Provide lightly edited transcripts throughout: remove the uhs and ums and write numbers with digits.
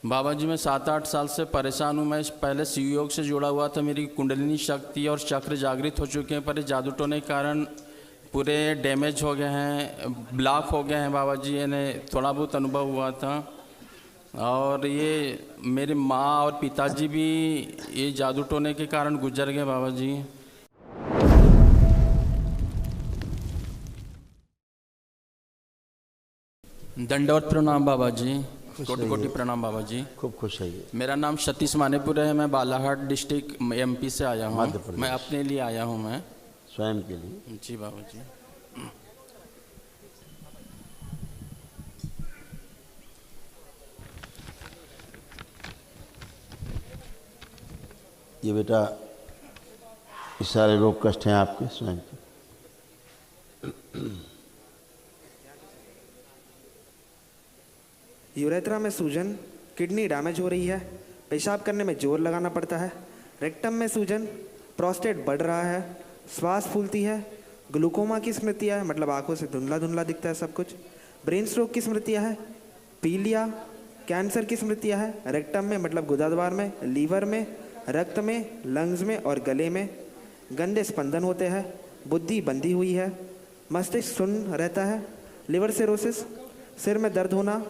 बाबा जी मैं 7-8 साल से परेशान हूँ। मैं पहले शिव योग से जुड़ा हुआ था। मेरी कुंडलिनी शक्ति और चक्र जागृत हो चुके हैं, पर ये जादू टोने के कारण पूरे डैमेज हो गए हैं, ब्लॉक हो गए हैं बाबा जी। इन्हें थोड़ा बहुत अनुभव हुआ था। और ये मेरी माँ और पिताजी भी ये जादू टोने के कारण गुजर गए बाबा जी। दंडवत प्रणाम बाबा जी, कोटि कोटि प्रणाम बाबा जी। खूब खुश है। मेरा नाम सतीश मानेपुर है। मैं बालाघाट डिस्ट्रिक्ट एमपी से आया हूँ। मध्य प्रदेश। मैं अपने लिए आया हूँ मैं। स्वयं के लिए? जी बाबा जी। ये बेटा ये सारे रोग कष्ट हैं आपके स्वयं के। यूरेथ्रा में सूजन, किडनी डैमेज हो रही है, पेशाब करने में जोर लगाना पड़ता है, रेक्टम में सूजन, प्रोस्टेट बढ़ रहा है, श्वास फूलती है, ग्लूकोमा की स्मृतियाँ है, मतलब आंखों से धुंधला धुंधला दिखता है सब कुछ, ब्रेन स्ट्रोक की स्मृतियाँ है, पीलिया, कैंसर की स्मृतियाँ है, रेक्टम में मतलब गुदाद्वार में, लीवर में, रक्त में, लंग्स में और गले में, गंदे स्पंदन होते हैं, बुद्धि बंधी हुई है, मस्तिष्क सुन्न रहता है, लिवर सिरोसिस, सिर में दर्द होना,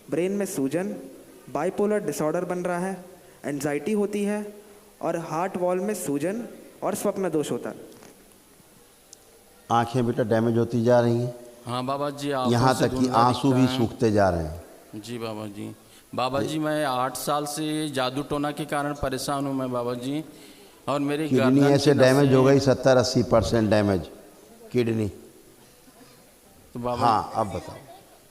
ब्रेन में सूजन, बाइपोलर डिसऑर्डर बन रहा है, एंजाइटी होती है और हार्ट वॉल में सूजन और स्वप्न दोष होता है। आंखें बेटा डैमेज होती जा रही हैं। हाँ बाबा जी। यहाँ तक कि आंसू भी सूखते जा रहे हैं। जी बाबा जी। बाबा जी मैं 8 साल से जादू टोना के कारण परेशान हूँ मैं बाबा जी। और मेरी किडनी ऐसे डैमेज हो गई 70-80% डैमेज किडनी। तो बाबा हाँ अब बताओ।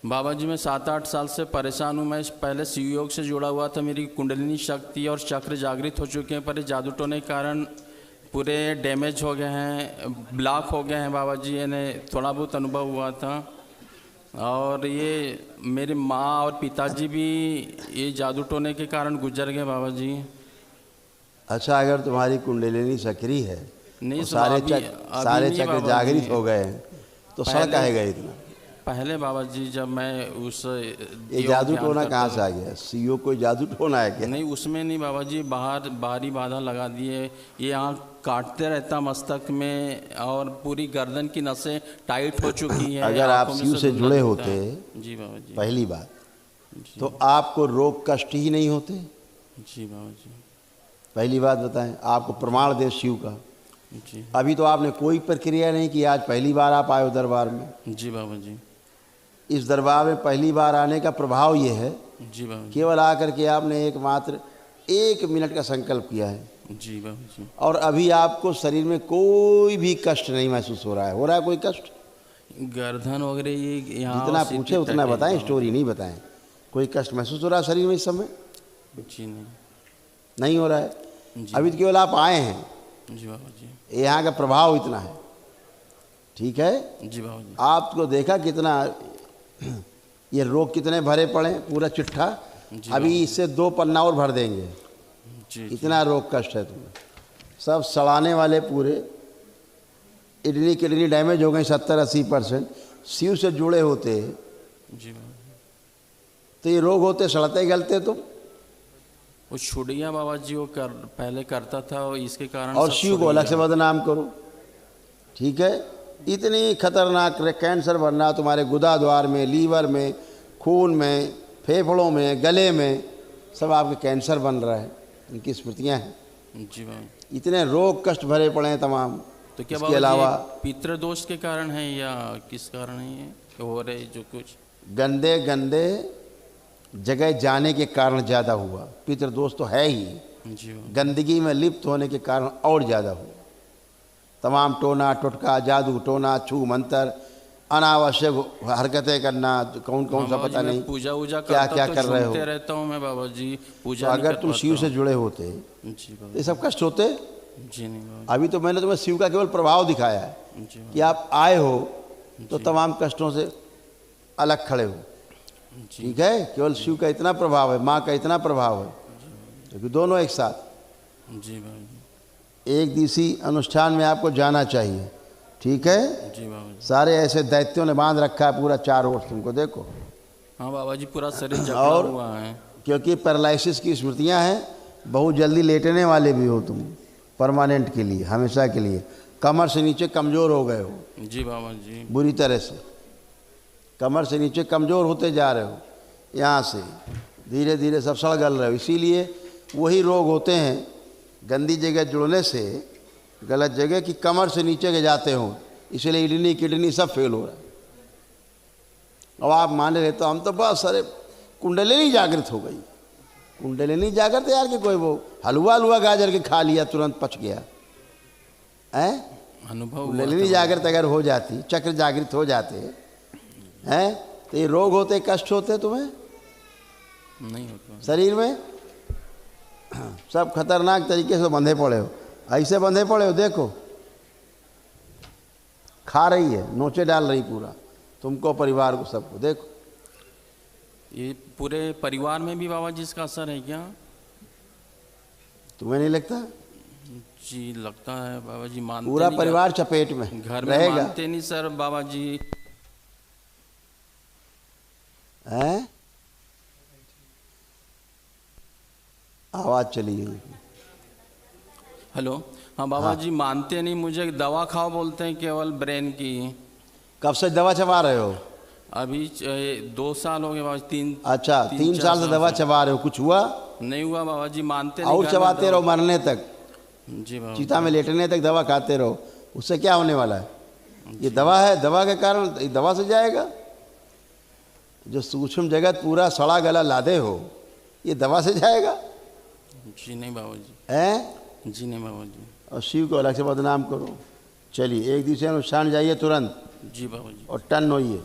बाबा जी मैं 7-8 साल से परेशान हूँ। मैं पहले शिव योग से जुड़ा हुआ था। मेरी कुंडलिनी शक्ति और चक्र जागृत हो चुके हैं, पर ये जादू टोने के कारण पूरे डैमेज हो गए हैं, ब्लॉक हो गए हैं बाबा जी। इन्हें थोड़ा बहुत अनुभव हुआ था। और ये मेरी माँ और पिताजी भी ये जादू टोने के कारण गुजर गए बाबा जी। अच्छा अगर तुम्हारी कुंडलिनी सक्रिय है नहीं, और सारे चक्र जागृत हो गए हैं तो सड़ काहे गए इतना? पहले बाबा जी जब मैं उस ये जादू टोना कहाँ से आ गया? सीओ कोई जादू टोना है क्या? नहीं उसमें नहीं बाबा जी, बाहरी बाधा लगा दिए। ये आँख काटते रहता मस्तक में और पूरी गर्दन की नसें टाइट हो चुकी है। अगर आप सीओ से जुड़े होते जी बाबा जी, पहली बात तो आपको रोग कष्ट ही नहीं होते। जी बाबा जी। पहली बात बताएं, आपको प्रमाण दे शिव का। जी अभी तो आपने कोई प्रक्रिया नहीं की, आज पहली बार आप आए हो दरबार में। जी बाबा जी। इस दरबार में पहली बार आने का प्रभाव ये है जी बाबा जी। केवल आकर के आपने एकमात्र 1 मिनट का संकल्प किया है जी बाबा जी। और अभी आपको शरीर में कोई भी कष्ट नहीं महसूस हो रहा है। हो रहा है कोई कष्ट? गर्दन वगैरह ये यहाँ जितना पूछे उतना बताएं, स्टोरी नहीं बताएं। कोई कष्ट महसूस हो रहा है शरीर में इस समय? जी नहीं हो रहा है। अभी तो केवल आप आए हैं। जी बाबा जी। यहाँ का प्रभाव इतना है। ठीक है जी बाबा जी। आपको देखा कितना ये रोग कितने भरे पड़े, पूरा चिट्ठा अभी इससे 2 पन्ना और भर देंगे। जी इतना रोग कष्ट है तुम्हें। सब सड़ाने वाले पूरे किडनी डैमेज हो गई 70-80%। शिव से जुड़े होते जी बाबा। तो ये रोग होते सड़ते गलते तुम। वो छुड़िया बाबा जी वो पहले करता था और इसके कारण और शिव को अलग से बदनाम करो। ठीक है इतनी खतरनाक कैंसर बनना तुम्हारे गुदाद्वार में, लीवर में, खून में, फेफड़ों में, गले में, सब आपके कैंसर बन रहा है। इनकी स्मृतियाँ हैं। जी बाबा। इतने रोग कष्ट भरे पड़े हैं तमाम। तो क्या इसके अलावा पितृदोष के कारण है या किस कारण है ये हो रहे जो कुछ? गंदे गंदे जगह जाने के कारण ज़्यादा हुआ। पितृदोष तो है ही, जी बाबा। गंदगी में लिप्त होने के कारण और ज़्यादा हुआ। तमाम टोना टोटका, जादू टोना, छू मंतर, अनावश्यक हरकतें करना, कौन कौन सा पता नहीं पूजा वूजा क्या क्या कर रहे हो। रहता हूँ मैं बाबा जी। पूजा तो अगर तुम शिव से जुड़े होते जी बाबा। ये सब कष्ट होते? जी नहीं बाबा। अभी तो मैंने तुम्हें शिव का केवल प्रभाव दिखाया है जी कि आप आए हो तो तमाम कष्टों से अलग खड़े हो। ठीक है केवल शिव का इतना प्रभाव है, माँ का इतना प्रभाव है, क्योंकि दोनों एक साथ। जी बाबा। एक दिवसीय अनुष्ठान में आपको जाना चाहिए। ठीक है जी बाबा जी। सारे ऐसे दैत्यों ने बांध रखा है पूरा चारों ओर, तुमको देखो। हाँ बाबा जी पूरा शरीर जकड़ा हुआ है। क्योंकि पैरालिसिस की स्मृतियां हैं, बहुत जल्दी लेटने वाले भी हो तुम, परमानेंट के लिए, हमेशा के लिए। कमर से नीचे कमज़ोर हो गए हो जी बाबा जी। बुरी तरह से, कमर से नीचे कमज़ोर होते जा रहे हो, यहाँ से धीरे धीरे सब सड़ गल रहे हो। इसीलिए वही रोग होते हैं गंदी जगह जुड़ने से, गलत जगह कि कमर से नीचे के जाते हो, इसलिए किडनी किडनी सब फेल हो रहा है। अब आप माने रहे तो हम तो बस सारे कुंडलिनी जागृत हो गई। कुंडलिनी जागृत यार कि कोई वो हलवा गाजर के खा लिया तुरंत पच गया है। अनुभव कुंडलिनी जागृत अगर हो जाती, चक्र जागृत हो जाते हैं तो ये रोग होते, कष्ट होते तुम्हें नहीं होता शरीर में। सब खतरनाक तरीके से बंधे पड़े हो, ऐसे बंधे पड़े हो, देखो खा रही है, नोचे डाल रही पूरा तुमको, परिवार को, सबको। देखो ये पूरे परिवार में भी बाबा जी इसका असर है क्या? तुम्हें नहीं लगता? जी लगता है बाबा जी। मानते पूरा नहीं, परिवार चपेट में घर में रहेगा। मानते नहीं सर बाबा जी। हैं? आवाज चली गई। हेलो, हाँ बाबा जी मानते नहीं, मुझे दवा खाओ बोलते हैं केवल ब्रेन की। कब से दवा चबा रहे हो? अभी 2 साल हो गए बाबा जी। अच्छा, 3 साल से दवा चबा रहे हो, कुछ हुआ नहीं? हुआ बाबा जी, मानते नहीं। और चबाते रहो मरने तक, जी बाबा। चिता में लेटने तक दवा खाते रहो, उससे क्या होने वाला है? ये दवा है, दवा के कारण दवा से जाएगा। जो सूक्ष्म जगत पूरा सड़ा गला लादे हो, ये दवा से जाएगा? जी नहीं बाबा जी। हैं? जी नहीं बाबा जी। और शिव को अलग से बदनाम करो। चलिए, एक दूसरे में शान जाइए तुरंत जी बाबा जी। और टन होइए।